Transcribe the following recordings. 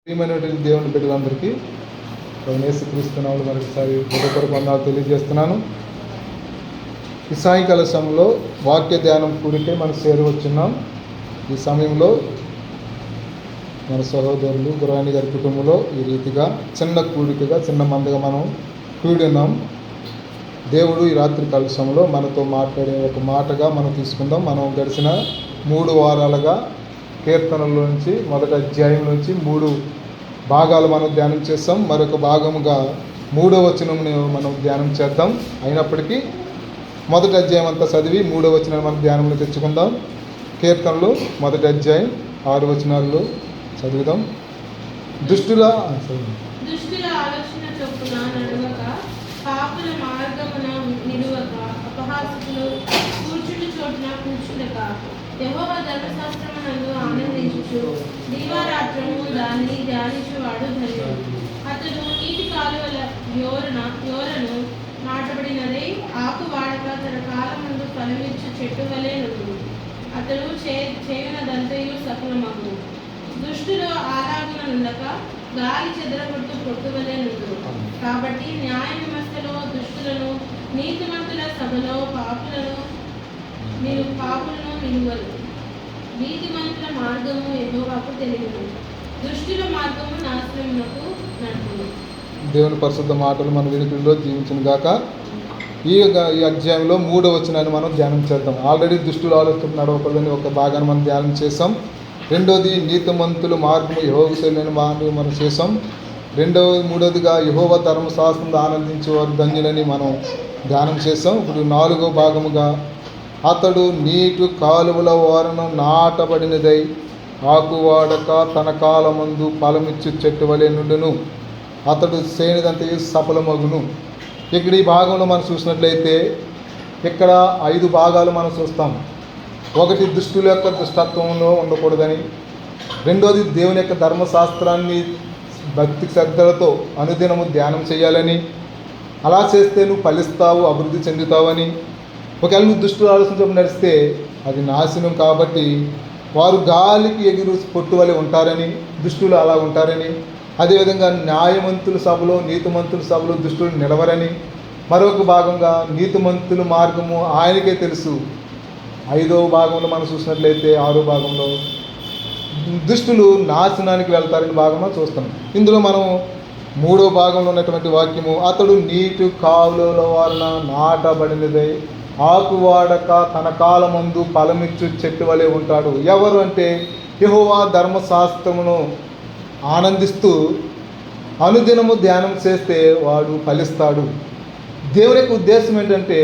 ప్రియమైనటువంటి దేవుని బిడ్డలందరికీ యేసుక్రీస్తునామములో మరొకసారి హృదయపూర్వక వందనాలు తెలియజేస్తున్నాను. ఈ సాయంకాల సమయంలో వాక్య ధ్యానం కూడికే మనం చేరువచ్చున్నాం. ఈ సమయంలో మన సహోదరులు గురవాణి గారి కుటుంబంలో ఈ రీతిగా చిన్న కూడికగా చిన్న మందగా మనం కూడి ఉన్నాం. దేవుడు ఈ రాత్రి కాల సమయంలో మనతో మాట్లాడే ఒక మాటగా మనం తీసుకుందాం. మనం గడిచిన 3 వారాలుగా కీర్తనల నుంచి మొదటి అధ్యాయం నుంచి 3 భాగాలు మనం ధ్యానం చేస్తాం. మరొక భాగముగా 3వ వచనమును మనం ధ్యానం చేద్దాం. అయినప్పటికీ మొదటి అధ్యాయం అంతా చదివి 3వ వచనాన్ని మనం ధ్యానంలో తెచ్చుకుందాం. కీర్తనలు మొదటి అధ్యాయం 6 వచనాల్లో చదువుదాం. దుష్టుల ఆలోచన చొప్పున నడవక, పాపుల మార్గమున నిలువక, అపహాసకులు కూర్చుని చోటున కూర్చుండక, యెహోవా ధర్మశాస్త్రమునందు ఆనందించుచు దీవారాత్రము దానిని ధ్యానించువాడు ధన్యుడు. అతడు నీటి కాలువల యోరను నాటబడినదై ఆకు వాడక తన కాలమందు ఫలమిచ్చు చెట్టు వలె నుండు. అతడు చేయునదంతయు సఫలమగును. దుష్టులు ఆలాగున నుండక గాలి చెదరగొట్టు పొట్టువలే నుండు. కాబట్టి న్యాయ వ్యవస్థలో దుష్టులను, నీతిమంతుల సభలో పాపులను నిలువరు. నీతిమంతుల మార్గము యెహోవాకు తెలియదు, దుష్టుల మార్గము నాశనమునకు నడుపును. దేవుని పరిశుద్ధ మాటలు మన వినికిడిలో జీవించును గాక. ఈ అధ్యాయంలో 3వ వచనాన్ని మనం ధ్యానం చేద్దాం. ఆల్రెడీ దుష్టుల ఆలోచన నడవకూడదని ఒక భాగాన్ని మనం ధ్యానం చేసాం. రెండోది నీతిమంతుల మార్గము యెహోవాకు తెలియని మనం చేసాం. మూడోదిగా యెహోవా ధర్మశాస్త్రం ఆనందించేవారు ధన్యులని మనం ధ్యానం చేసాం. ఇప్పుడు 4వ భాగముగా అతడు నీటి కాలువల ఓరను నాటబడినదై ఆకు వాడక తన కాలమందు ఫలమిచ్చు చెట్టు వలె నుండును. అతడు చేయనిదంతయు సఫలమగును. ఇక్కడ ఈ భాగంలో మనం చూసినట్లయితే ఇక్కడ 5 భాగాలు మనం చూస్తాం. ఒకటి, దుష్టుల యొక్క దుష్టత్వంలో ఉండకూడదని. రెండోది, దేవుని యొక్క ధర్మశాస్త్రాన్ని భక్తి శ్రద్ధలతో అనుదినము ధ్యానం చేయాలని. అలా చేస్తే నువ్వు ఫలిస్తావు, అభివృద్ధి చెందుతావని. ఒకవేళ నువ్వు దుష్టులు ఆలోచించడం నడిస్తే అది నాశనం. కాబట్టి వారు గాలికి ఎగురు పొట్టు వలె ఉంటారని, దుష్టులు అలా ఉంటారని. అదేవిధంగా న్యాయవంతుల సభలో, నీతిమంతుల సభలో దుష్టులు నిలవరని. మరొక భాగంగా నీతిమంతుల మార్గము ఆయనకే తెలుసు. 5వ భాగంలో మనం చూసినట్లయితే 6వ భాగంలో దుష్టులు నాశనానికి వెళ్తారని భాగంలో చూస్తాం. ఇందులో మనం 3వ భాగంలో ఉన్నటువంటి వాక్యము, అతడు నీటి కాలువల వలన నాటబడినదై ఆకు వాడక తన కాలమందు ఫలమిచ్చు చెట్టు వలె ఉంటాడు. ఎవరు అంటే యెహోవా ధర్మశాస్త్రమును ఆనందిస్తూ అనుదినము ధ్యానం చేస్తే వాడు ఫలిస్తాడు. దేవుని యొక్క ఉద్దేశం ఏంటంటే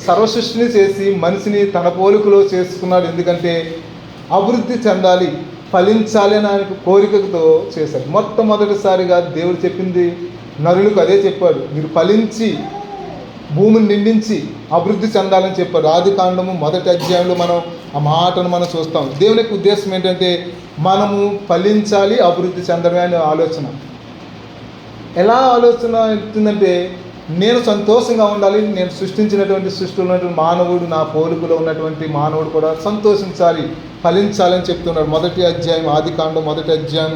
సర్వసృష్టిని చేసి మనిషిని తన పోలికలో చేసుకున్నాడు. ఎందుకంటే అభివృద్ధి చెందాలి, ఫలించాలి అని ఆయనకు కోరికతో చేశాడు. మొట్టమొదటిసారిగా దేవుడు చెప్పింది నరులకు అదే చెప్పాడు, మీరు ఫలించి భూమిని నిండించి అభివృద్ధి చెందాలని చెప్పాడు. ఆదికాండము మొదటి అధ్యాయంలో మనం ఆ మాటను మనం చూస్తాం. దేవుని యొక్క ఉద్దేశం ఏంటంటే మనము ఫలించాలి, అభివృద్ధి చెందడమే అనే ఆలోచన. ఎలా ఆలోచన అవుతుందంటే నేను సంతోషంగా ఉండాలి, నేను సృష్టించినటువంటి సృష్టిలో ఉన్నటువంటి మానవుడు, నా పోలికలో ఉన్నటువంటి మానవుడు కూడా సంతోషించాలి, ఫలించాలని చెప్తున్నాడు. మొదటి అధ్యాయం ఆదికాండం మొదటి అధ్యాయం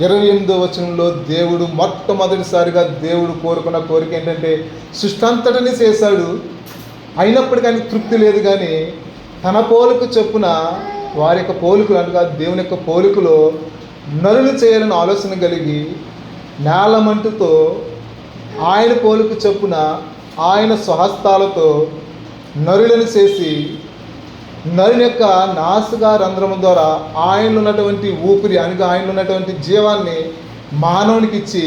28వ వచనంలో దేవుడు మొట్టమొదటిసారిగా దేవుడు కోరుకున్న కోరిక ఏంటంటే సృష్టి అంతటిని చేశాడు. అయినప్పటికీ ఆయనకు తృప్తి లేదు. కానీ తన పోలిక చొప్పున వారి యొక్క పోలికలు అనగా దేవుని యొక్క పోలికలో నరులు చేయాలని ఆలోచన కలిగి నేలమంటుతో ఆయన పోలిక చొప్పున ఆయన స్వహస్తాలతో నరులను చేసి నరుని యొక్క నాసికా రంధ్రము ద్వారా ఆయనలో ఉన్నటువంటి ఊపిరి అనగా ఆయనలో ఉన్నటువంటి జీవాన్ని మానవునికి ఇచ్చి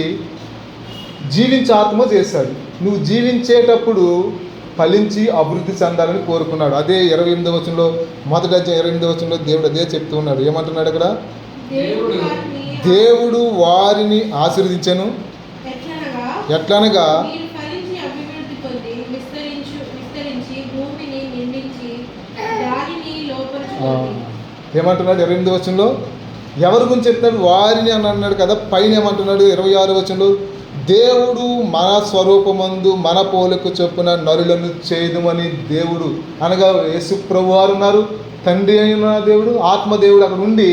జీవించే ఆత్మ చేశాడు. నువ్వు జీవించేటప్పుడు ఫలించి అభివృద్ధి చెందాలని కోరుకున్నాడు. అదే 28వ వచనంలో మొదటి అధ్యాయం 28వ వచనంలో దేవుడు అదే చెప్తూ ఉన్నాడు. ఏమంటున్నాడు అక్కడ? దేవుడు వారిని ఆశీర్వదించెను. ఎట్లనగా ఏమంటున్నాడు 28వ వచనంలో? ఎవరి గురించి చెప్తాడు? వారిని అని అన్నాడు కదా. పైన ఏమంటున్నాడు 26వ వచనంలో? దేవుడు మన స్వరూపమందు మన పోలిక చొప్పున నరులను చేయుదుమని దేవుడు అనగా యేసు ప్రభువారు ఉన్నారు, తండ్రి అయిన దేవుడు, ఆత్మదేవుడు అక్కడ ఉండి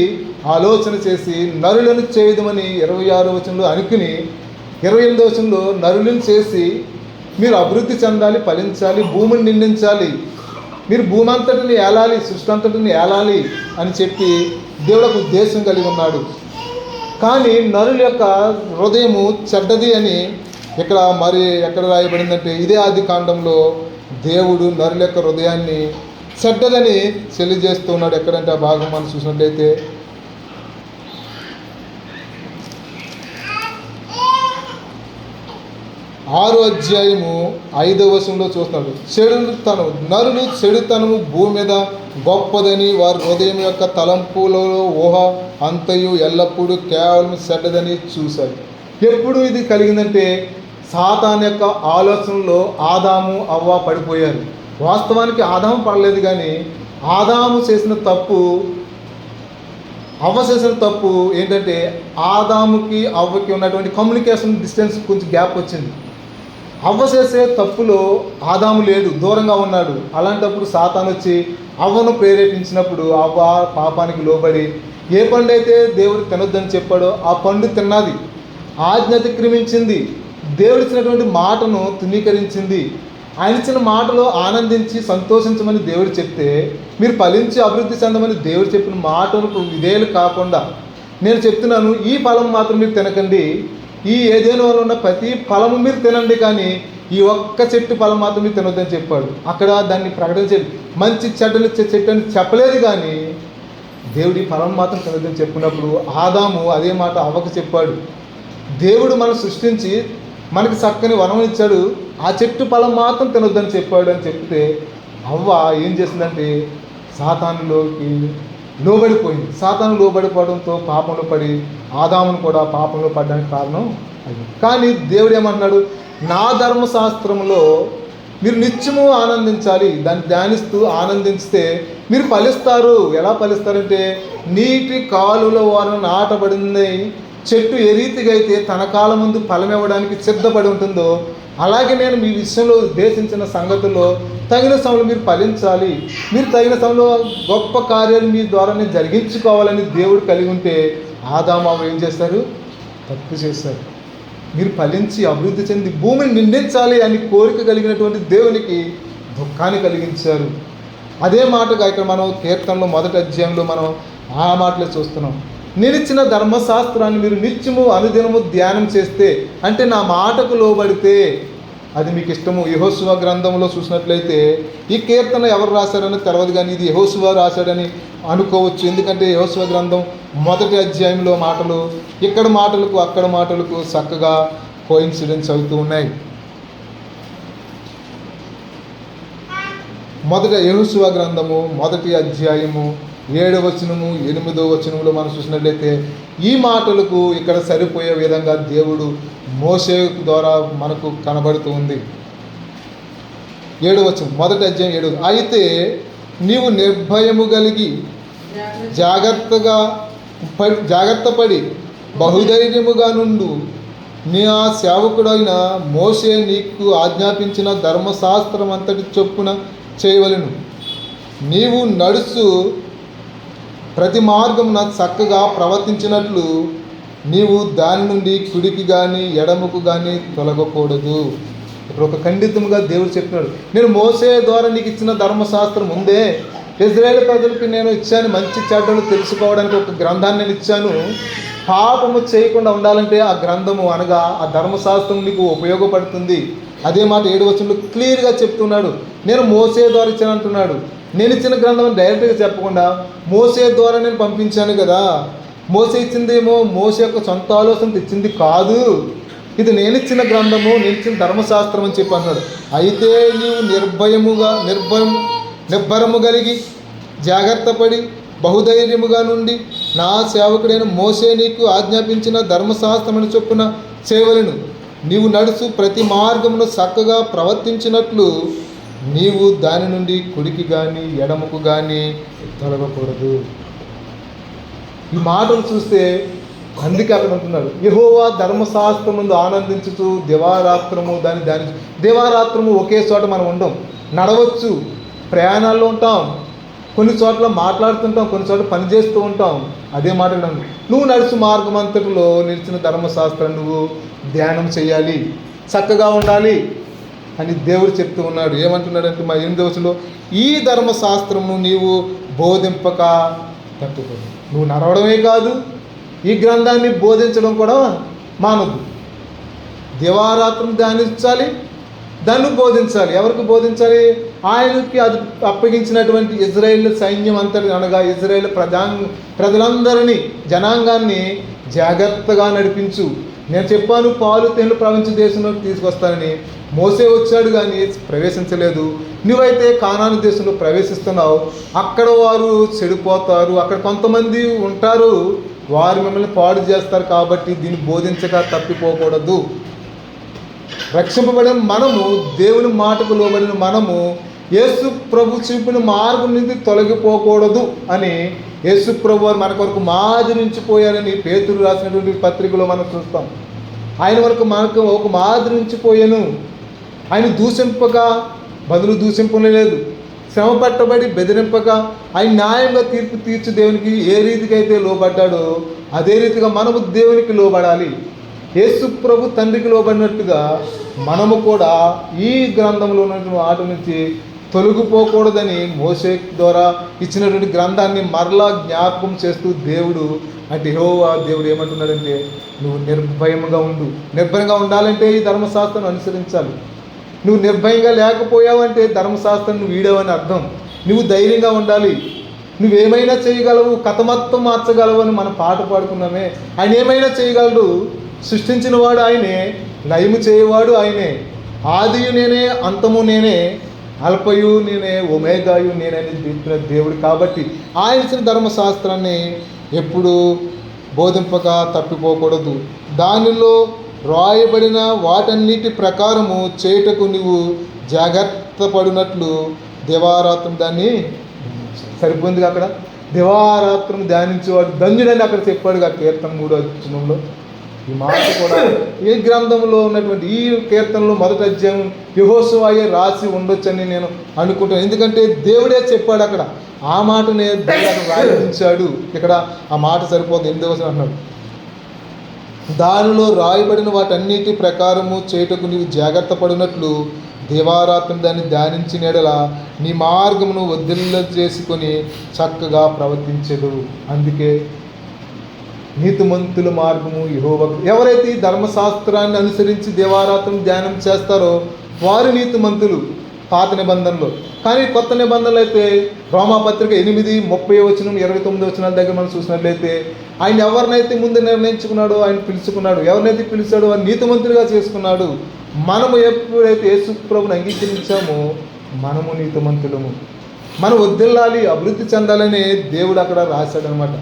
ఆలోచన చేసి నరులను చేయదమని 26వ వచనంలో అనుకుని 28వ వచనంలో నరులను చేసి మీరు అభివృద్ధి చెందాలి, ఫలించాలి, భూమిని నిందించాలి, మీరు భూమి అంతటిని ఏలాలి, సృష్టి అంతటిని ఏలాలి అని చెప్పి దేవుడు ఒక ఉద్దేశం కలిగి ఉన్నాడు. కానీ నరుల యొక్క హృదయము చెడ్డది అని ఇక్కడ మరి ఎక్కడ రాయబడిందంటే ఇదే ఆది కాండంలో దేవుడు నరుల యొక్క హృదయాన్ని చెడ్డదని తెలియజేస్తూ ఉన్నాడు. ఎక్కడంటే ఆ భాగం మనం చూసినట్లయితే 6వ అధ్యాయము 5వ వచనంలో చూస్తున్నాడు. చెడుతనం, నరులు చెడుతనము భూమి మీద గొప్పదని వారి హృదయం యొక్క తలంపులలో ఊహ అంతయు ఎల్లప్పుడూ కేవలం చెడ్డదని చూశాడు. ఎప్పుడు ఇది కలిగిందంటే సాతాను యొక్క ఆలోచనలో ఆదాము అవ్వ పడిపోయారు. వాస్తవానికి ఆదాము పడలేదు, కానీ ఆదాము చేసిన తప్పు, అవ్వ చేసిన తప్పు ఏంటంటే ఆదాముకి అవ్వకి ఉన్నటువంటి కమ్యూనికేషన్ డిస్టెన్స్ కొంచెం గ్యాప్ వచ్చింది. అవ్వ చేసే తప్పులో ఆదాము లేడు, దూరంగా ఉన్నాడు. అలాంటప్పుడు సాతాను వచ్చి అవ్వను ప్రేరేపించినప్పుడు అవ్వ పాపానికి లోబడి ఏ పండు అయితే దేవుడు తినొద్దని చెప్పాడో ఆ పండు తిన్నది, ఆజ్ఞ అతిక్రమించింది, దేవుడిచ్చినటువంటి మాటను తృణీకరించింది. ఆయన ఇచ్చిన మాటలో ఆనందించి సంతోషించమని దేవుడు చెప్తే, మీరు ఫలించి అభివృద్ధి చెందమని దేవుడు చెప్పిన మాటలకు విధేయులు కాకుండా నేను చెప్తున్నాను, ఈ ఫలం మాత్రం మీరు తినకండి, ఈ ఏదైనా ఉన్న ప్రతి ఫలము మీరు తినండి, కానీ ఈ ఒక్క చెట్టు ఫలం మాత్రం మీరు తినొద్దని చెప్పాడు. అక్కడ దాన్ని ప్రకటించేది మంచి చెడ్డలు ఇచ్చే చెట్టు అని చెప్పలేదు, కానీ దేవుడి ఫలం మాత్రం తినొద్దని చెప్పినప్పుడు ఆదాము అదే మాట అవ్వకు చెప్పాడు. దేవుడు మనం సృష్టించి మనకి చక్కని వరం ఇచ్చాడు, ఆ చెట్టు ఫలం మాత్రం తినొద్దని చెప్పాడు అని చెప్తే అవ్వ ఏం చేసిందంటే సాతానులోకి లోబడిపోయింది. సాతాను లోబడిపోవడంతో పాపంలో పడి ఆదామును కూడా పాపంలో పడడానికి కారణం అది. కానీ దేవుడు ఏమంటున్నాడు, నా ధర్మశాస్త్రంలో మీరు నిత్యము ఆనందించాలి, దాన్ని ధ్యానిస్తూ ఆనందించితే మీరు ఫలిస్తారు. ఎలా ఫలిస్తారంటే నీటి కాలువల వారు నాటబడింది చెట్టు ఏ రీతిగా అయితే తన కాలం ముందు ఫలం ఇవ్వడానికి సిద్ధపడి ఉంటుందో, అలాగే నేను మీ విషయంలో ఉద్దేశించిన సంగతుల్లో తగిన సమయంలో మీరు ఫలించాలి, మీరు తగిన సమయంలో గొప్ప కార్యాలు మీ ద్వారానే జరిగించుకోవాలని దేవుడు కలిగి ఉంటే ఆదాము అవ్వ ఏం చేస్తారు, తప్పు చేస్తారు. మీరు ఫలించి అభివృద్ధి చెంది భూమిని నిందించాలి అని కోరిక కలిగినటువంటి దేవునికి దుఃఖాన్ని కలిగించారు. అదే మాటగా ఇక్కడ మనం కీర్తనలో 1వ అధ్యాయంలో మనం ఆ మాటలే చూస్తున్నాం. నేను ఇచ్చిన ధర్మశాస్త్రాన్ని మీరు నిత్యము అనుదినము ధ్యానం చేస్తే, అంటే నా మాటకు లోబడితే అది మీకు ఇష్టము. యెహోషువ గ్రంథంలో చూసినట్లయితే ఈ కీర్తన ఎవరు రాశారని తెలియదు, కానీ ఇది యెహోషువ రాశాడని అనుకోవచ్చు. ఎందుకంటే యెహోషువ గ్రంథం 1వ అధ్యాయంలో మాటలు ఇక్కడ మాటలకు అక్కడ మాటలకు చక్కగా కోయిన్సిడెన్స్ అవుతూ ఉన్నాయి. యెహోషువ గ్రంథము 1వ అధ్యాయము 7వ వచనము 8వ వచనంలో మనం చూసినట్లయితే ఈ మాటలకు ఇక్కడ సరిపోయే విధంగా దేవుడు మోషే ద్వారా మనకు కనబడుతూ ఉంది. 7వ వచనం 1వ అధ్యాయం 7వ, అయితే నీవు నిర్భయము కలిగి జాగ్రత్తపడి బహుధైర్యముగా నుండు, నీ ఆ సేవకుడైన మోషే నీకు ఆజ్ఞాపించిన ధర్మశాస్త్రం అంతటి చొప్పున చేయవలెను. నీవు నడుచు ప్రతి మార్గమున చక్కగా ప్రవర్తించినట్లు నీవు దాని నుండి కుడికి కానీ ఎడమకు కానీ తొలగకూడదు. ఇప్పుడు ఒక ఖండితముగా దేవుడు చెప్పినాడు, నేను మోసే ద్వారా నీకు ఇచ్చిన ధర్మశాస్త్రం ఉందే, ఇజ్రాయేల్ ప్రజలకు నేను ఇచ్చాను, మంచి చెడ్డలు తెలుసుకోవడానికి ఒక గ్రంథాన్ని నేను ఇచ్చాను. పాపము చేయకుండా ఉండాలంటే ఆ గ్రంథము అనగా ఆ ధర్మశాస్త్రం నీకు ఉపయోగపడుతుంది. అదే మాట 7వ వచనంలో క్లియర్గా చెప్తున్నాడు. నేను మోసే ద్వారా ఇచ్చాను అంటున్నాడు. నేను ఇచ్చిన గ్రంథం డైరెక్ట్గా చెప్పకుండా మోసే ద్వారా నేను పంపించాను కదా. మోసే ఇచ్చిందేమో మోసే యొక్క సొంత ఆలోచన తెచ్చింది కాదు, ఇది నేను ఇచ్చిన గ్రంథము, నేను ఇచ్చిన ధర్మశాస్త్రం అని చెప్పి అన్నాడు. అయితే నీవు నిబ్బరము కలిగి జాగ్రత్తపడి బహుధైర్యముగా నుండి నా సేవకుడైన మోసే నీకు ఆజ్ఞాపించిన ధర్మశాస్త్రమని చొప్పున చేయవలెను. నీవు నడుచు ప్రతి మార్గమును చక్కగా ప్రవర్తించినట్లు నీవు దాని నుండి కుడికి కానీ ఎడమకు కానీ తొలగకూడదు. ఈ మాటలు చూస్తే అందుకే అక్కడ అంటున్నాడు, యెహోవా ధర్మశాస్త్రం ముందు ఆనందించుతూ దివారాత్రము దివారాత్రము ఒకే చోట మనం ఉండం, నడవచ్చు, ప్రయాణాల్లో ఉంటాం, కొన్ని చోట్ల మాట్లాడుతుంటాం, కొన్ని చోట్ల పని చేస్తూ ఉంటాం. అదే మాట్లాడాను, నువ్వు నడుచు మార్గం అంతటిలో నిలిచిన ధర్మశాస్త్రం నువ్వు ధ్యానం చేయాలి, చక్కగా ఉండాలి అని దేవుడు చెప్తూ ఉన్నాడు. ఏమంటున్నాడంటే మా 8వ ఈ ధర్మశాస్త్రము నీవు బోధింపక తట్టుకోదు. నువ్వు నడవడమే కాదు, ఈ గ్రంథాన్ని బోధించడం కూడా మానొద్దు. దివారాత్రం ధ్యానించాలి, దాన్ని బోధించాలి. ఎవరికి బోధించాలి? ఆయనకి అది అప్పగించినటువంటి ఇజ్రాయేల్ సైన్యం అంతటి, అనగా ఇజ్రాయేల్ ప్రజలందరినీ, జనాంగాన్ని జాగ్రత్తగా నడిపించు. నేను చెప్పాను పాలు తేనెలు ప్రపంచ దేశంలోకి తీసుకొస్తానని. మోసే వచ్చాడు కానీ ప్రవేశించలేదు. నువ్వైతే కానాను దేశంలో ప్రవేశిస్తున్నావు, అక్కడ వారు చెడిపోతారు, అక్కడ కొంతమంది ఉంటారు, వారు మిమ్మల్ని పాడు చేస్తారు. కాబట్టి దీన్ని బోధించక తప్పిపోకూడదు. రక్షింపబడిన మనము, దేవుని మాటకు లోబడిన మనము యేసు ప్రభు చూపిన మార్గం నుంచి తొలగిపోకూడదు అని యేసు ప్రభు వారు మన కొరకు మాదిరి ఉంచిపోయారని పేతురు రాసినటువంటి పత్రికలో మనం చూస్తాం. ఆయన మనకు ఒక మాదిరి ఉంచిపోయాను. ఆయన దూషింపక బదులు దూషింపలేదు, శ్రమ పట్టబడి బెదిరింపక ఆయన న్యాయంగా తీర్పు తీర్చి దేవునికి ఏ రీతికి అయితే లోబడ్డాడో అదే రీతిగా మనము దేవునికి లోబడాలి. యేసు ప్రభు తండ్రికి లోబడినట్టుగా మనము కూడా ఈ గ్రంథంలో ఉన్నటువంటి వాటి నుంచి తొలగిపోకూడదని మోషే ద్వారా ఇచ్చినటువంటి గ్రంథాన్ని మరలా జ్ఞాపకం చేస్తూ దేవుడు అంటే యెహోవా దేవుడు ఏమంటున్నాడంటే, నువ్వు నిర్భయంగా ఉండు. నిర్భయంగా ఉండాలంటే ఈ ధర్మశాస్త్రాన్ని అనుసరించాలి. నువ్వు నిర్భయంగా లేకపోయావంటే ధర్మశాస్త్రాన్ని వీడావని అర్థం. నువ్వు ధైర్యంగా ఉండాలి. నువ్వేమైనా చేయగలవు, కథ మొత్తం మార్చగలవు అని మనం పాట పాడుకున్నామే. ఆయన ఏమైనా చేయగలడు. సృష్టించిన వాడు ఆయనే, లయము చేయవాడు ఆయనే. ఆదియు నేనే, అంతము నేనే, అల్పయు నేనే, ఒమేగాయు నేనే అని చెప్పిన దేవుడు. కాబట్టి ఆయన ఇచ్చిన ధర్మశాస్త్రాన్ని ఎప్పుడు బోధింపక తప్పిపోకూడదు. దానిలో రాయబడిన వాటన్నిటి ప్రకారము చేయుటకు నువ్వు జాగ్రత్త పడినట్లు దివారాత్రం దాన్ని సరిపోయింది. అక్కడ దివారాత్రం ధ్యానించేవాడు ధన్యుడని అక్కడ చెప్పాడు. కీర్తన 3వ వచనంలో ఈ మాట కూడా ఈ గ్రంథంలో ఉన్నటువంటి ఈ కీర్తనలో మొదటి అధ్యాయం యెహోషువయే రాసి ఉండొచ్చని నేను అనుకుంటాను. ఎందుకంటే దేవుడే చెప్పాడు అక్కడ. ఆ మాటనే దేవుడు రాయించాడు. ఇక్కడ ఆ మాట సరిపోతుంది. 8వ వచనం అన్నాడు, దానిలో రాయబడిన వాటన్నిటి ప్రకారము చేయుటకు నీవు జాగ్రత్త పడినట్లు దివారాత్రం దాన్ని ధ్యానించిన ఎడల నీ మార్గమును వదిల్ల చేసుకొని చక్కగా ప్రవర్తించెదు. అందుకే నీతిమంతుల మార్గము యెహోవాకు. ఎవరైతే ఈ ధర్మశాస్త్రాన్ని అనుసరించి దివారాత్రం ధ్యానం చేస్తారో వారు నీతిమంతులు పాత నిబంధనలో. కానీ కొత్త నిబంధనలు అయితే రోమాపత్రిక 8:30 వచనం 29 వచనాల దగ్గర మనం చూసినట్లయితే ఆయన ఎవరినైతే ముందు నిర్ణయించుకున్నాడో ఆయన పిలుచుకున్నాడు. ఎవరినైతే పిలిచాడో వారు నీతిమంతులుగా చేసుకున్నాడు. మనము ఎప్పుడైతే యేసు ప్రభువుని అంగీకరించామో మనము నీతిమంతులము. మనం వర్ధిల్లాలి, అభివృద్ధి చెందాలని దేవుడు అక్కడ రాశాడనమాట.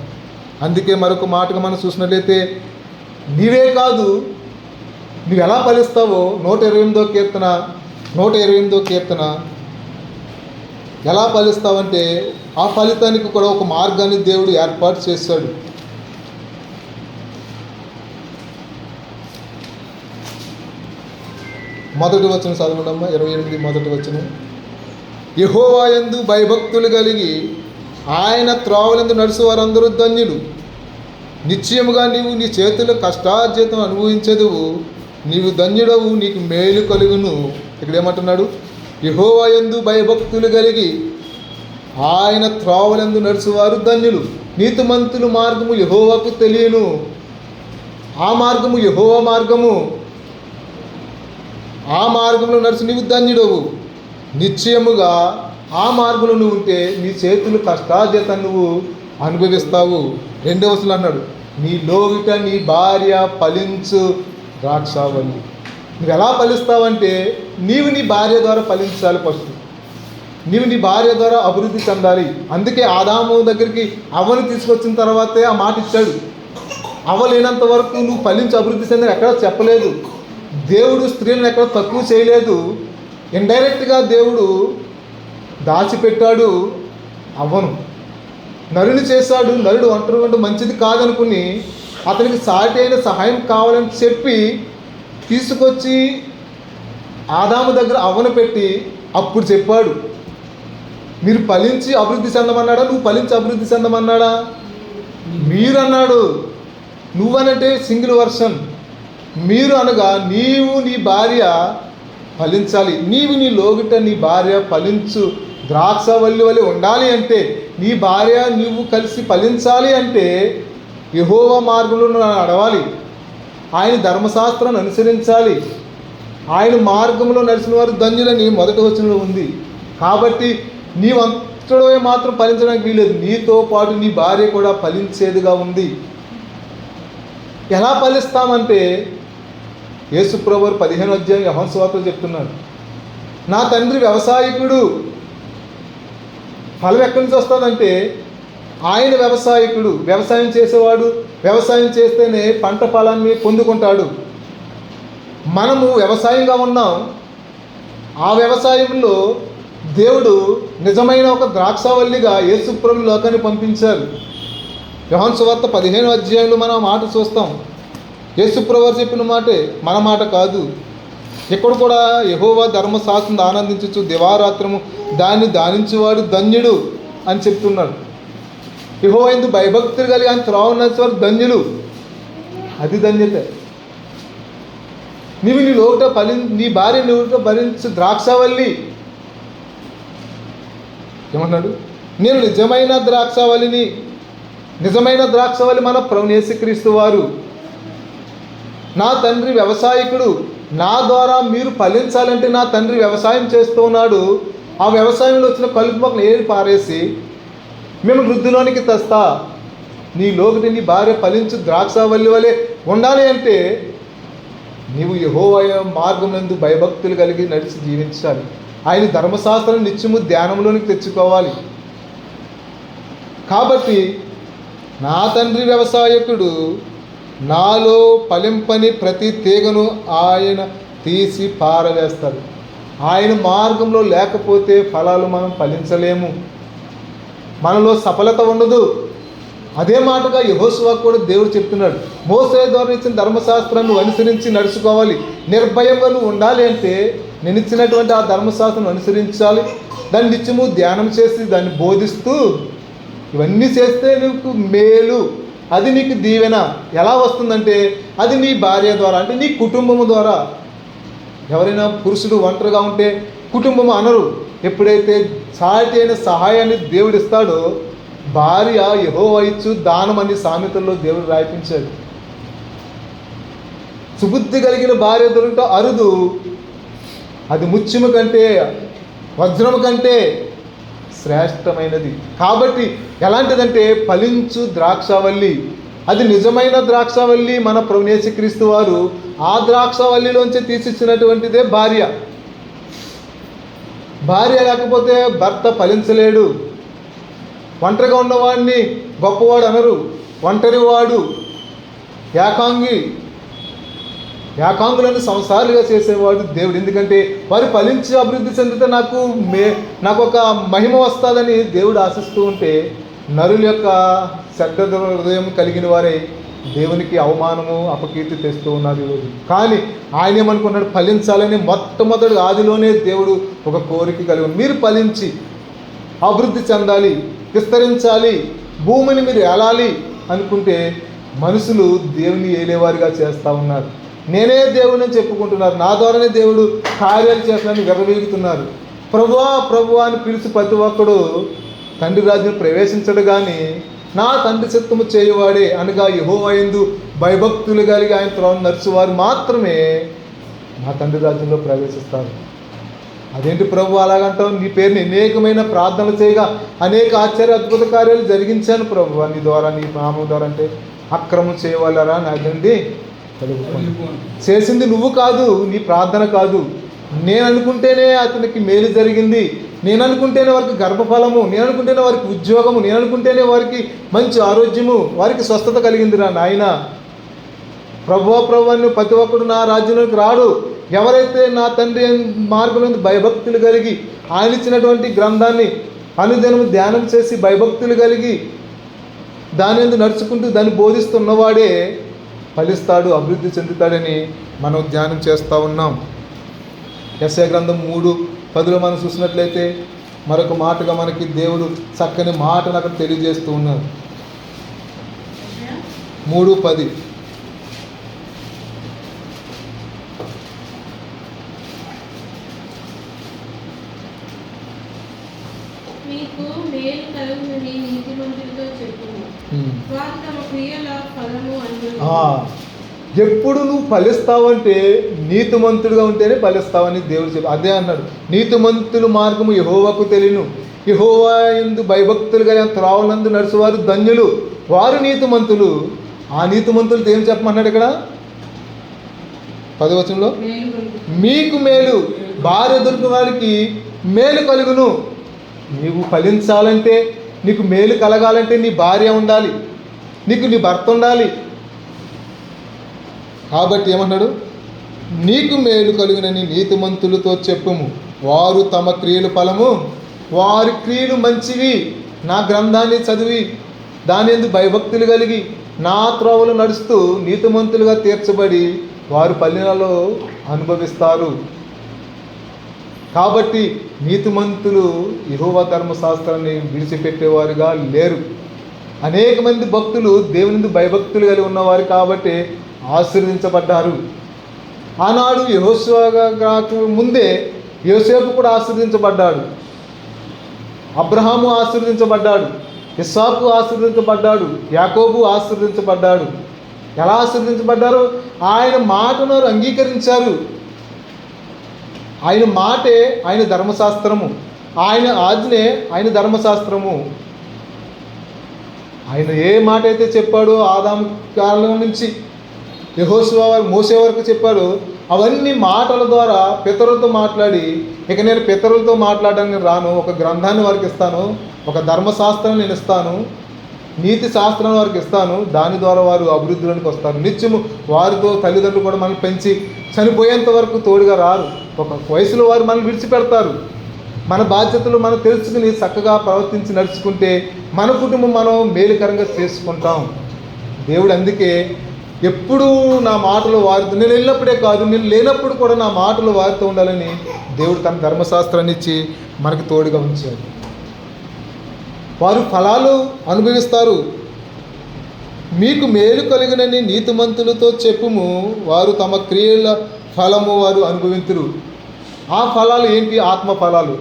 అందుకే మరొక మాటగా మనం చూసినట్లయితే నీవే కాదు, నువ్వు ఎలా ఫలిస్తావో 128వ కీర్తన ఎలా ఫలిస్తావంటే ఆ ఫలితానికి కూడా ఒక మార్గాన్ని దేవుడు ఏర్పాటు చేశాడు. మొదటి వచనం చదవడమ్మా, 28 మొదటి వచనం. యెహోవా యందు భయభక్తులు కలిగి ఆయన త్రోవలందు నడుచు వారందరూ ధన్యులు. నిశ్చయముగా నీవు నీ చేతుల కష్టార్జితం అనుభవించదువు. నీవు ధన్యుడవు, నీకు మేలు కలుగును. ఇక్కడ ఏమంటున్నాడు? యెహోవా యందు భయభక్తులు కలిగి ఆయన త్రోవలందు నడుచువారు ధన్యులు. నీతిమంతుల మార్గము యెహోవాకు తెలియను. ఆ మార్గము యెహోవా మార్గము. ఆ మార్గంలో నడుచు నీవు ధన్యుడవు. నిశ్చయముగా ఆ మార్గంలో నువ్వు ఉంటే నీ చేతులు కష్టార్జితం నువ్వు అనుభవిస్తావు. 2వ వచనం అన్నాడు, నీ లోగిట నీ భార్య ఫలించు ద్రాక్షావల్లి. నువ్వు ఎలా ఫలిస్తావంటే నీవు నీ భార్య ద్వారా ఫలించాలి. ఫస్ట్ నీవు నీ భార్య ద్వారా అభివృద్ధి చెందాలి. అందుకే ఆదాము దగ్గరికి అవ్వను తీసుకొచ్చిన తర్వాతే ఆ మాట ఇచ్చాడు. అవ్వ లేనంత వరకు నువ్వు ఫలించి అభివృద్ధి చెందని ఎక్కడ చెప్పలేదు. దేవుడు స్త్రీలను ఎక్కడ తక్కువ చేయలేదు. ఇండైరెక్ట్గా దేవుడు దాచిపెట్టాడు అవ్వను. నరుని చేశాడు. నరుడు ఒంటరి ఉంటే మంచిది కాదనుకుని అతనికి సాటి అయిన సహాయం కావాలని చెప్పి తీసుకొచ్చి ఆదాము దగ్గర అవ్వను పెట్టి అప్పుడు చెప్పాడు, మీరు ఫలించి అభివృద్ధి చెందమన్నాడా? నువ్వు ఫలించి అభివృద్ధి చెందమన్నాడా? మీరు అన్నాడు. నువ్వనంటే సింగిల్ వర్షన్. మీరు అనగా నీవు నీ భార్య ఫలించాలి. నీవు నీ లోగిట నీ భార్య ఫలించు ద్రాక్షవల్లి వలె ఉండాలి అంటే, నీ భార్య నువ్వు కలిసి ఫలించాలి అంటే యెహోవా మార్గంలో నడవాలి. ఆయన ధర్మశాస్త్రాన్ని అనుసరించాలి. ఆయన మార్గంలో నడిచిన వారు ధన్యులని మొదటి వచనంలో ఉంది. కాబట్టి నీవంతడే మాత్రం ఫలించడానికి వీలేదు, నీతో పాటు నీ భార్య కూడా ఫలించేదిగా ఉంది. ఎలా ఫలిస్తామంటే యేసుప్రభు 15వ అధ్యాయం యోహాను సువార్తలో చెప్తున్నాడు, నా తండ్రి వ్యవసాయకుడు. ఫలం ఎక్కడి నుంచి వస్తుందంటే ఆయన వ్యవసాయకుడు. వ్యవసాయం చేసేవాడు వ్యవసాయం చేస్తేనే పంట ఫలాన్ని పొందుకుంటాడు. మనము వ్యవసాయంగా ఉన్నాం. ఆ వ్యవసాయంలో దేవుడు నిజమైన ఒక ద్రాక్షావల్లిగా యేసుప్రభు లోకాన్ని పంపించారు. యోహాను సువార్త 15వ అధ్యాయంలో మనం మాట చూస్తాం. యేసుప్రభు చెప్పిన మాటే, మన మాట కాదు. ఇక్కడ కూడా యెహోవా ధర్మశాస్త్రం ఆనందించచ్చు, దివారాత్రము దాన్ని ధ్యానించేవాడు ధన్యుడు అని చెప్తున్నాడు. యెహోవా యందు భయభక్తులు కలిగి ఆయన త్రోవ నడిచేవారు ధన్యులు. అది ధన్యత. నీవు నీ లోట నీ భార్య నువ్వుట భరించు ద్రాక్షావల్లి. ఏమన్నాడు? నేను నిజమైన ద్రాక్షావల్లిని. నిజమైన ద్రాక్షావల్లి మన ప్రభువు యేసుక్రీస్తు వారు. నా తండ్రి వ్యవసాయకుడు. నా ద్వారా మీరు ఫలించాలంటే నా తండ్రి వ్యవసాయం చేస్తూ ఉన్నాడు. ఆ వ్యవసాయంలో వచ్చిన కలుపు మొక్కలు ఏరి పారేసి మేము వృద్ధిలోనికి తెస్తా. నీ లోకిటి నీ భార్య ఫలించు ద్రాక్షావల్లి వలె ఉండాలి అంటే నీవు యెహోవా మార్గం నందు భయభక్తులు కలిగి నడిచి జీవించాలి. ఆయన ధర్మశాస్త్రం నిత్యము ధ్యానంలోనికి తెచ్చుకోవాలి. కాబట్టి నా తండ్రి వ్యవసాయకుడు, నాలో ఫలింపని ప్రతి తీగను ఆయన తీసి పారవేస్తాడు. ఆయన మార్గంలో లేకపోతే ఫలాలు మనం ఫలించలేము, మనలో సఫలత ఉండదు. అదే మాటగా యెహోషువ కూడా దేవుడు చెప్తున్నాడు, మోసే ద్వారా ఇచ్చిన ధర్మశాస్త్రాన్ని అనుసరించి నడుచుకోవాలి. నిర్భయంగా నువ్వు ఉండాలి అంటే నేను ఇచ్చినటువంటి ఆ ధర్మశాస్త్రం అనుసరించాలి. దాన్ని నిత్యము ధ్యానం చేసి దాన్ని బోధిస్తూ ఇవన్నీ చేస్తే నీకు మేలు, అది నీకు దీవెన. ఎలా వస్తుందంటే అది నీ భార్య ద్వారా, అంటే నీ కుటుంబము ద్వారా. ఎవరైనా పురుషుడు ఒంటరిగా ఉంటే కుటుంబం అనరు. ఎప్పుడైతే సాటి అయిన సహాయాన్ని దేవుడు ఇస్తాడో, భార్య యెహోవా ఇచ్చు దానం అని సామెతల్లో దేవుడు రాయించాడు. సుబుద్ధి కలిగిన భార్య దొరకటం అరుదు. అది ముత్యము కంటే వజ్రము కంటే శ్రేష్టమైనది. కాబట్టి ఎలాంటిదంటే ఫలించు ద్రాక్షావల్లి. అది నిజమైన ద్రాక్షావల్లి మన ప్రభువు యేసుక్రీస్తు వారు. ఆ ద్రాక్షావల్లిలోంచి తీసిచ్చినటువంటిదే భార్య. భార్య లేకపోతే భర్త ఫలించలేడు. ఒంటరిగా ఉన్నవాడిని గొప్పవాడు అనరు, ఒంటరివాడు, ఏకాంగులను సంసారులుగా చేసేవాడు దేవుడు. ఎందుకంటే వారు ఫలించి అభివృద్ధి చెందితే నాకు ఒక మహిమ వస్తుందని దేవుడు ఆశిస్తూ ఉంటే, నరుల యొక్క చెడ్డ హృదయం కలిగిన వారే దేవునికి అవమానము అపకీర్తి తెస్తూ ఉన్నారు ఈరోజు. కానీ ఆయన ఏమనుకున్నాడు? ఫలించాలని మొట్టమొదటి ఆదిలోనే దేవుడు ఒక కోరిక కలిగి, మీరు ఫలించి అభివృద్ధి చెందాలి, విస్తరించాలి, భూమిని మీరు ఏలాలి అనుకుంటే మనుషులు దేవుని ఏలేవారిగా చేస్తూ ఉన్నారు. నేనే దేవుడిని చెప్పుకుంటున్నారు, నా ద్వారానే దేవుడు కార్యాలు చేస్తానని విర్రవీగుతున్నారు. ప్రభువా ప్రభువా అని పిలిచి ప్రతి ఒక్కడు తండ్రి రాజ్యం ప్రవేశించడు. కానీ నా తండ్రి చిత్తము చేయువాడే అనగా యెహోవా యందు భయభక్తులు కలిగి ఆయన త్రోవ నడుచువారు మాత్రమే నా తండ్రి రాజ్యంలో ప్రవేశిస్తారు. అదేంటి ప్రభు అలాగంటావు? నీ పేరుని అనేకమైన ప్రార్థనలు చేయగా అనేక ఆశ్చర్య అద్భుత కార్యాలు జరిగించాను ప్రభు నీ ద్వారా, నీ నామం ద్వారా. అంటే అక్రమం చేయవాలరా నాదండి చేసింది నువ్వు కాదు, నీ ప్రార్థన కాదు. నేను అనుకుంటేనే అతనికి మేలు జరిగింది, నేను అనుకుంటేనే వారికి గర్భఫలము, నేను అనుకుంటేనే వారికి ఉద్యోగము, నేను అనుకుంటేనే వారికి మంచి ఆరోగ్యము, వారికి స్వస్థత కలిగిందిరా నాయన. ప్రభు అని ప్రతి ఒక్కడు నా రాజ్యంలోకి రాడు. ఎవరైతే నా తండ్రి మార్గంలో భయభక్తులు కలిగి ఆయన ఇచ్చినటువంటి గ్రంథాన్ని అనుదినము ధ్యానం చేసి భయభక్తులు కలిగి దాని యందు నడుచుకుంటూ దాన్ని బోధిస్తున్నవాడే ఫలిస్తాడు, అభివృద్ధి చెందుతాడని మనం ధ్యానం చేస్తూ ఉన్నాం. యెషయా గ్రంథం 3:10 మనం చూసినట్లయితే, మరొక మాటగా మనకి దేవుడు చక్కని మాటను అక్కడ తెలియజేస్తూ ఉన్నారు. 3:10. మీకు మేలు కలుగునని నీతిమంతులతో చెప్పుము. వారు తమ క్రియల ఫలము అనుభవించును. ఎప్పుడు నువ్వు ఫలిస్తావంటే నీతిమంతుడుగా ఉంటేనే ఫలిస్తావని దేవుడు చెప్పి అదే అన్నాడు. నీతిమంతుల మార్గము యెహోవాకు తెలియను, యెహోవా యందు భయభక్తులుగా త్రావునందు నడుచువారు ధన్యులు, వారు నీతిమంతులు. ఆ నీతిమంతులతో ఏం చెప్పమన్నాడు ఇక్కడ 10వ వచనంలో? మీకు మేలు, భార్య దొరికిన వారికి మేలు కలుగును. నీవు ఫలించాలంటే, నీకు మేలు కలగాలంటే నీ భార్య ఉండాలి, నీకు నీ భర్త ఉండాలి. కాబట్టి ఏమన్నాడు? నీకు మేలు కలుగునని నీతిమంతులతో చెప్పుము, వారు తమ క్రియల ఫలము, వారి క్రియలు మంచివి, నా గ్రంథాన్ని చదివి దాని యందు భయభక్తులు కలిగి నా త్రోవలు నడుస్తూ నీతిమంతులుగా తీర్చబడి వారు పల్లెలలో అనుభవిస్తారు. కాబట్టి నీతిమంతులు యెహోవా ధర్మశాస్త్రాన్ని విడిచిపెట్టేవారుగా లేరు. అనేక మంది భక్తులు దేవుని భయభక్తులు కలిగి ఉన్నవారు కాబట్టి ఆశీర్వదించబడ్డారు. ఆనాడు యెహోషువ ముందే యోసేపు కూడా ఆశీర్వదించబడ్డాడు, అబ్రహాము ఆశీర్వదించబడ్డాడు, ఇస్సాకు ఆశీర్వదించబడ్డాడు, యాకోబు ఆశీర్వదించబడ్డాడు. ఎలా ఆశీర్వదించబడ్డారు? ఆయన మాటను అంగీకరించారు. ఆయన మాటే ఆయన ధర్మశాస్త్రము, ఆయన ఆజ్ఞే ఆయన ధర్మశాస్త్రము. ఆయన ఏ మాట అయితే చెప్పాడో ఆదాము కాలం నుంచి యెహోషువ మోసే వరకు చెప్పాడు, అవన్నీ మాటల ద్వారా పితరులతో మాట్లాడి, ఇక నేను పితరులతో మాట్లాడడానికి రాను, ఒక గ్రంథాన్ని వారికి ఇస్తాను, ఒక ధర్మశాస్త్రాన్ని నేను ఇస్తాను, నీతి శాస్త్రాన్ని వారికి ఇస్తాను, దాని ద్వారా వారు అభివృద్ధిలోనికి వస్తారు. నిత్యము వారితో తల్లిదండ్రులు కూడా మనల్ని పెంచి చనిపోయేంత వరకు తోడుగా రారు. ఒక వయసులో వారు మనల్ని విడిచిపెడతారు. మన బాధ్యతలు మనం తెలుసుకుని చక్కగా ప్రవర్తించి నడుచుకుంటే మన కుటుంబం మనం మేలుకరంగా చేసుకుంటాం. దేవుడు అందుకే ఎప్పుడూ నా మాటలు వారితో, నేను వెళ్ళినప్పుడే కాదు, నేను లేనప్పుడు కూడా నా మాటలు వారితో ఉండాలని దేవుడు తన ధర్మశాస్త్రాన్ని ఇచ్చి మనకు తోడుగా ఉంచాడు. వారు ఫలాలు అనుభవిస్తారు. మీకు మేలు కలిగినని నీతిమంతులతో చెప్పుము, వారు తమ క్రియల ఫలము వారు అనుభవింతురు. ఆ ఫలాలు ఏంటి? ఆత్మ ఫలాలు.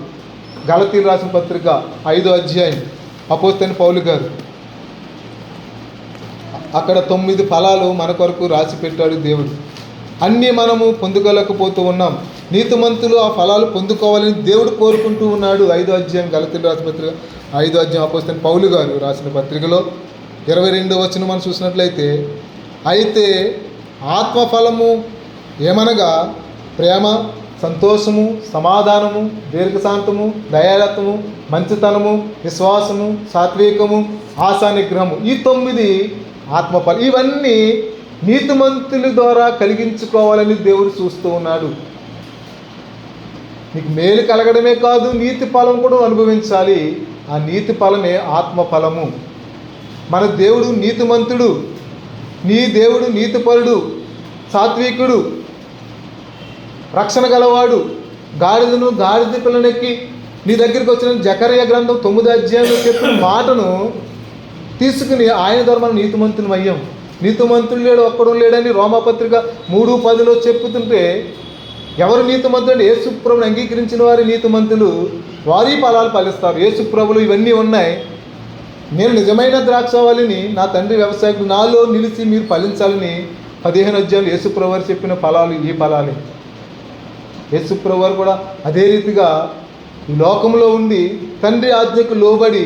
గలతీయులకు రాసిన పత్రిక 5వ అధ్యాయం అపోస్తలుడైన పౌలు గారు అక్కడ 9 ఫలాలు మన కొరకు రాసి పెట్టాడు దేవుడు. అన్నీ మనము పొందుకోలేకపోతూ ఉన్నాం. నీతిమంతులు ఆ ఫలాలు పొందుకోవాలని దేవుడు కోరుకుంటూ ఉన్నాడు. 5వ అధ్యాయం గలతీయులకు రాసిన పత్రిక 5వ అధ్యాయం అపోస్తలుడైన పౌలు గారు రాసిన పత్రికలో 22వ వచనం మనం చూసినట్లయితే, అయితే ఆత్మఫలము ఏమనగా ప్రేమ, సంతోషము, సమాధానము, దీర్ఘశాంతము, దయాలత్వము, మంచితనము, విశ్వాసము, సాత్వికము, ఆశా నిగ్రహము. ఈ 9 ఆత్మఫలం. ఇవన్నీ నీతిమంతుల ద్వారా కలిగించుకోవాలని దేవుడు చూస్తూ ఉన్నాడు. నీకు మేలు కలగడమే కాదు, నీతి ఫలం కూడా అనుభవించాలి. ఆ నీతి ఫలమే ఆత్మఫలము. మన దేవుడు నీతిమంతుడు, నీ దేవుడు నీతిపరుడు, సాత్వికుడు, రక్షణ గలవాడు. గాడిద పిల్లనెక్కి నీ దగ్గరికి వచ్చిన జకర్యా గ్రంథం 9వ అధ్యాయంలో చెప్పిన మాటను తీసుకుని ఆయన ద్వారా మనం నీతిమంతులం అయ్యాం. నీతిమంతుడు లేడు, ఒక్కడు లేడని రోమాపత్రిక 3:10లో చెప్పుతుంటే, ఎవరు నీతిమంతుడు? యేసుప్రభుని అంగీకరించిన వారి నీతిమంతులు, వారి ఫలాలు ఫలిస్తారు. యేసుప్రభులు ఇవన్నీ ఉన్నాయి. నేను నిజమైన ద్రాక్షావళిని, నా తండ్రి వ్యవసాయకుడు, నాలో నిలిచి మీరు ఫలించాలని 15 అధ్యాయులు యేసుప్రభు వారు చెప్పిన ఫలాలు ఈ ఫలాలే. యేసుప్రభు వారు కూడా అదే రీతిగా ఈ లోకంలో ఉండి తండ్రి ఆజ్ఞకు లోబడి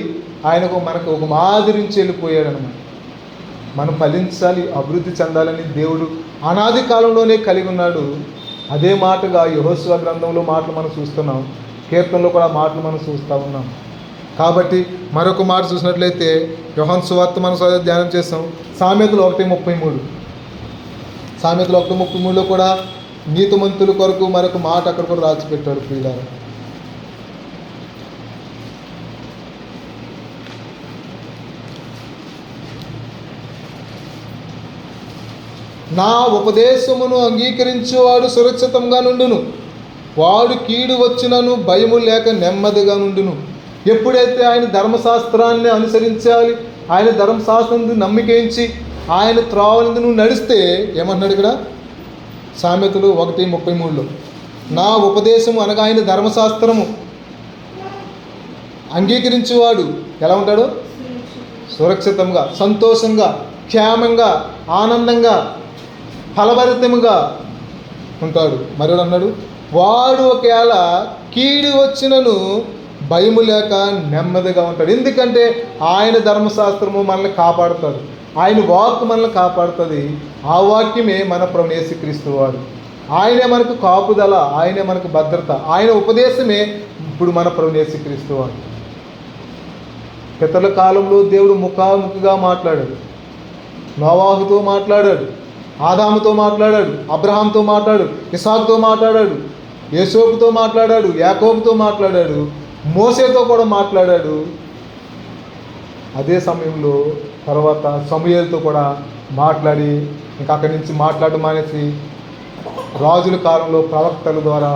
ఆయనకు మనకు ఒక మాదిరించి వెళ్ళిపోయాడు అన్నమాట. మనం ఫలించాలి, అభివృద్ధి చెందాలని దేవుడు అనాది కాలంలోనే కలిగి ఉన్నాడు. అదే మాటగా యెహోషువ గ్రంథంలో మాటలు మనం చూస్తున్నాం, కీర్తనలో కూడా మాటలు మనం చూస్తూ ఉన్నాం. కాబట్టి మరొక మాట చూసినట్లయితే యోహాను సువార్త మనం ధ్యానం చేస్తాం. సామెతలు 1:33. సామెతలు 1:33లో కూడా నీతిమంతుల కొరకు మరొక మాట అక్కడ కూడా రాసిపెట్టాడు. ప్రియులారా, నా ఉపదేశమును అంగీకరించేవాడు సురక్షితంగా నుండును, వాడు కీడు వచ్చినను భయము లేక నెమ్మదిగా నుండును. ఎప్పుడైతే ఆయన ధర్మశాస్త్రాన్ని అనుసరించాలి, ఆయన ధర్మశాస్త్రం నమ్మికించి ఆయన త్రోవలందు నువ్వు నడిస్తే ఏమన్నాడు ఇక్కడ సామెతలు 1:33లో, నా ఉపదేశము అనగా ఆయన ధర్మశాస్త్రము అంగీకరించేవాడు ఎలా ఉంటాడు? సురక్షితంగా, సంతోషంగా, క్షేమంగా, ఆనందంగా, ఫలభరితముగా ఉంటాడు. మరొకడు అన్నాడు, వాడు ఒకవేళ కీడు వచ్చినను భయము లేక నెమ్మదిగా ఉంటాడు. ఎందుకంటే ఆయన ధర్మశాస్త్రము మనల్ని కాపాడుతాడు, ఆయన వాక్కు మనల్ని కాపాడుతుంది. ఆ వాక్యమే మన ప్రభువు యేసుక్రీస్తు వాడు. ఆయనే మనకు కాపుదల, ఆయనే మనకు భద్రత, ఆయన ఉపదేశమే ఇప్పుడు మన ప్రభువు యేసుక్రీస్తు వాడు. పితరుల కాలంలో దేవుడు ముఖాముఖిగా మాట్లాడాడు. నోవాహుతో మాట్లాడాడు, ఆదాముతో మాట్లాడాడు, అబ్రహాంతో మాట్లాడాడు, ఇసాకుతో మాట్లాడాడు, యోసేపుతో మాట్లాడాడు, యాకోబుతో మాట్లాడాడు, మోసేతో కూడా మాట్లాడాడు. అదే సమయంలో తర్వాత సమూయేలుతో కూడా మాట్లాడి ఇంకా అక్కడి నుంచి మాట్లాడడం మానేసి రాజుల కాలంలో ప్రవక్తల ద్వారా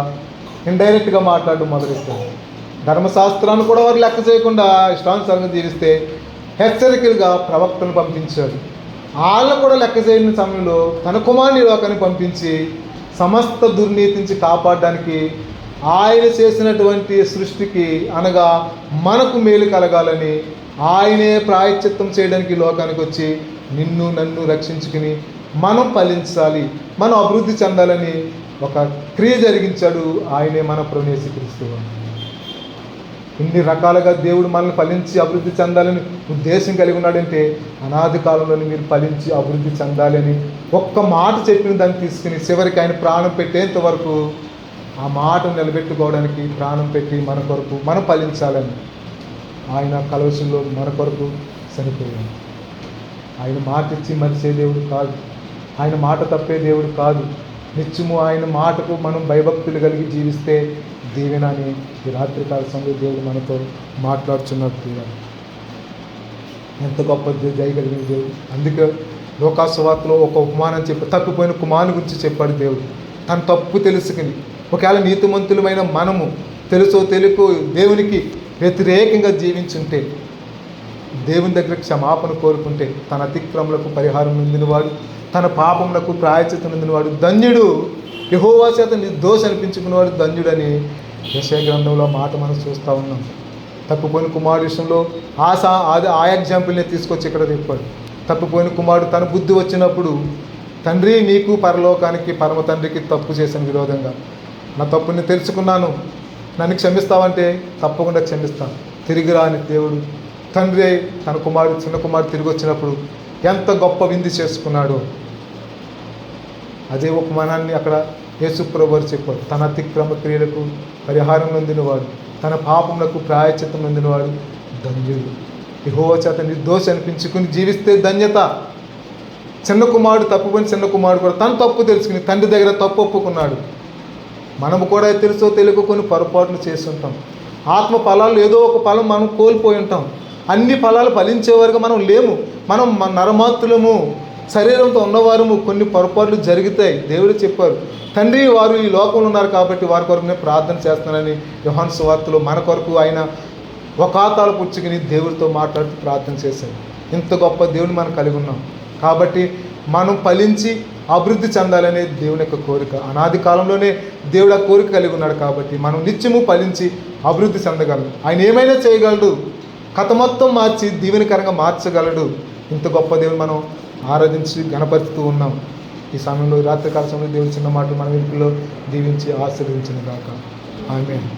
ఇండైరెక్ట్గా మాట్లాడడం మొదలెట్టారు. ధర్మశాస్త్రాన్ని కూడా వారు లెక్క చేయకుండా ఇష్టానుసారంగా జీవిస్తే హెచ్చరికలుగా ప్రవక్తను పంపించాడు. వాళ్ళను కూడా లెక్క చేయని సమయంలో తన కుమారుని లోకాన్ని పంపించి సమస్త దుర్నీతి నుంచి కాపాడడానికి ఆయన చేసినటువంటి సృష్టికి అనగా మనకు మేలు కలగాలని ఆయనే ప్రాయశ్చిత్తం చేయడానికి లోకానికి వచ్చి నిన్ను నన్ను రక్షించుకుని మనం ఫలించాలి, మనం అభివృద్ధి చెందాలని ఒక క్రియ జరిగించాడు. ఆయనే మన ప్రభువు యేసుక్రీస్తు. ఇన్ని రకాలుగా దేవుడు మనల్ని ఫలించి అభివృద్ధి చెందాలని ఉద్దేశం కలిగి ఉన్నాడంటే అనాది కాలంలోనే మీరు ఫలించి అభివృద్ధి చెందాలి అని ఒక్క మాట చెప్పిన దాన్ని తీసుకుని చివరికి ఆయన ప్రాణం పెట్టేంత వరకు ఆ మాటను నిలబెట్టుకోవడానికి ప్రాణం పెట్టి మన కొరకు మనం ఫలించాలని ఆయన కలవశంలో మన కొరకు చనిపోయాడు. ఆయన మాట ఇచ్చి మరిచే దేవుడు కాదు, ఆయన మాట తప్పే దేవుడు కాదు. నిత్యము ఆయన మాటకు మనం భయభక్తులు కలిగి జీవిస్తే దీవెన అని ఈ రాత్రికాల సమయంలో దేవుడు మనతో మాట్లాడుచున్నాడు. ఎంత గొప్ప దయ కలిగిన దేవుడు. అందుకే లోకాసువార్తలో ఒక ఉపమానం చెప్పి తప్పిపోయిన కుమారుని గురించి చెప్పాడు దేవుడు. తన తప్పు తెలుసుకుని ఒకవేళ నీతిమంతులమైన మనము తెలుసో తెలియకో దేవునికి వ్యతిరేకంగా జీవించుంటే, దేవుని దగ్గర క్షమాపణ కోరుకుంటే తన అతిక్రమలకు పరిహారం నొందినవాడు, తన పాపములకు ప్రాయశ్చిత్తం నొందినవాడు ధన్యుడు. యెహోవా చేత నిర్దోష అనిపించుకున్నవాడు ధన్యుడని యెషయా గ్రంథంలో మాట మనం చూస్తూ ఉన్నాం. తప్పిపోయిన కుమారుడు విషయంలో ఆ ఎగ్జాంపుల్ని తీసుకొచ్చి ఇక్కడ చెప్పాడు. తప్పిపోయిన కుమారుడు తన బుద్ధి వచ్చినప్పుడు, తండ్రి నీకు పరలోకానికి పరమ తండ్రికి తప్పు చేసిన విరోధంగా నా తప్పుని తెలుసుకున్నాను, నన్ను క్షమిస్తావంటే తప్పకుండా క్షమిస్తాను. తిరిగి రాని దేవుడు తండ్రి తన కుమారుడు చిన్న కుమారుడు తిరిగి వచ్చినప్పుడు ఎంత గొప్ప విందు చేసుకున్నాడు. అదే ఉపమానాన్ని అక్కడ యేసు ప్రభువు వారు చెప్పారు. తన అతిక్రమ క్రియలకు పరిహారం నొందినవాడు, తన పాపములకు ప్రాయశ్చిత్తం నొందినవాడు ధన్యుడు. యెహోవా చేత నిర్దోష అనిపించుకుని జీవిస్తే ధన్యత. చిన్న కుమారుడు తప్పుపోయిన చిన్న కుమారుడు కూడా తన తప్పు తెలుసుకుని తండ్రి దగ్గర తప్పు ఒప్పుకున్నాడు. మనము కూడా తెలుసో తెలియక కొన్ని పొరపాట్లు చేస్తుంటాం. ఆత్మ ఫలాలు ఏదో ఒక ఫలం మనం కోల్పోయి ఉంటాం. అన్ని ఫలాలు ఫలించే వరకు మనం లేము. మనం నరమాత్రులము, శరీరంతో ఉన్నవారము. కొన్ని పొరపాట్లు జరుగుతాయి. దేవుడు చెప్పారు, తండ్రి వారు ఈ లోకంలో ఉన్నారు కాబట్టి వారి కొరకు నేను ప్రార్థన చేస్తున్నానని యోహాను సువార్తలో మన కొరకు ఆయన వకాతాలు పుచ్చుకుని దేవుడితో మాట్లాడుతూ ప్రార్థన చేశాడు. ఇంత గొప్ప దేవుని మనం కలిగి ఉన్నాం కాబట్టి మనం ఫలించి అభివృద్ధి చెందాలనే దేవుని యొక్క కోరిక. అనాది కాలంలోనే దేవుడు ఆ కోరిక కలిగి ఉన్నాడు కాబట్టి మనం నిత్యము ఫలించి అభివృద్ధి చెందగలడు. ఆయన ఏమైనా చేయగలడు, కథ మొత్తం మార్చి దీవెనకరంగా మార్చగలడు. ఇంత గొప్ప దేవుని మనం ఆరాధించి గణపరుస్తూ ఉన్నాం. ఈ సమయంలో రాత్రికాల సమయంలో దేవుడు చిన్న మాటలు మన వెనుకలో దీవించి ఆశీర్వదించిన గాక. ఆమేన్.